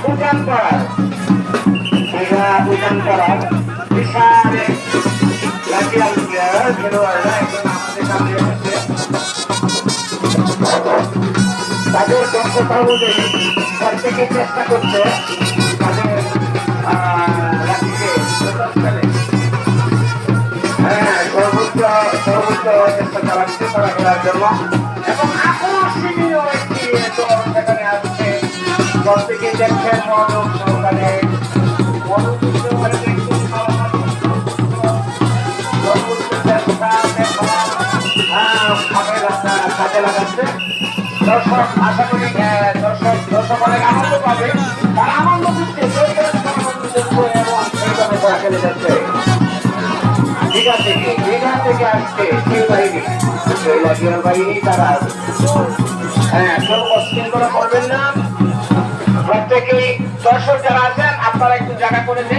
উঠান করার উঠান করার বিশাল রাশিয়ান প্লেয়ার খেলোয়াড়রা এখন আমাদের সামনে এসেছে। তাদের দক্ষতা অনুযায়ী প্রত্যেকে চেষ্টা করছে তাদের রাশিকে সর্বোচ্চ চেষ্টা চালাচ্ছে তারা খেলার জন্য এবং আকর্ষণীয় একটি দল সেখানে আসছে। প্রত্যেকে দেখছেন মনোযোগ সহকারে কাজে লাগাচ্ছে। দর্শক আশা করি দর্শক অনেক আনন্দ পাবে, তারা আনন্দ দিচ্ছে এবং সেইভাবে তারা খেলে যাচ্ছে। দীঘা থেকে আসছে সেই বাহিনী, বাহিনী তারা কেউ অস্বীকার করবেন না। প্রত্যেকেই দর্শক যারা আছেন আপনারা একটু জায়গা করে দেন।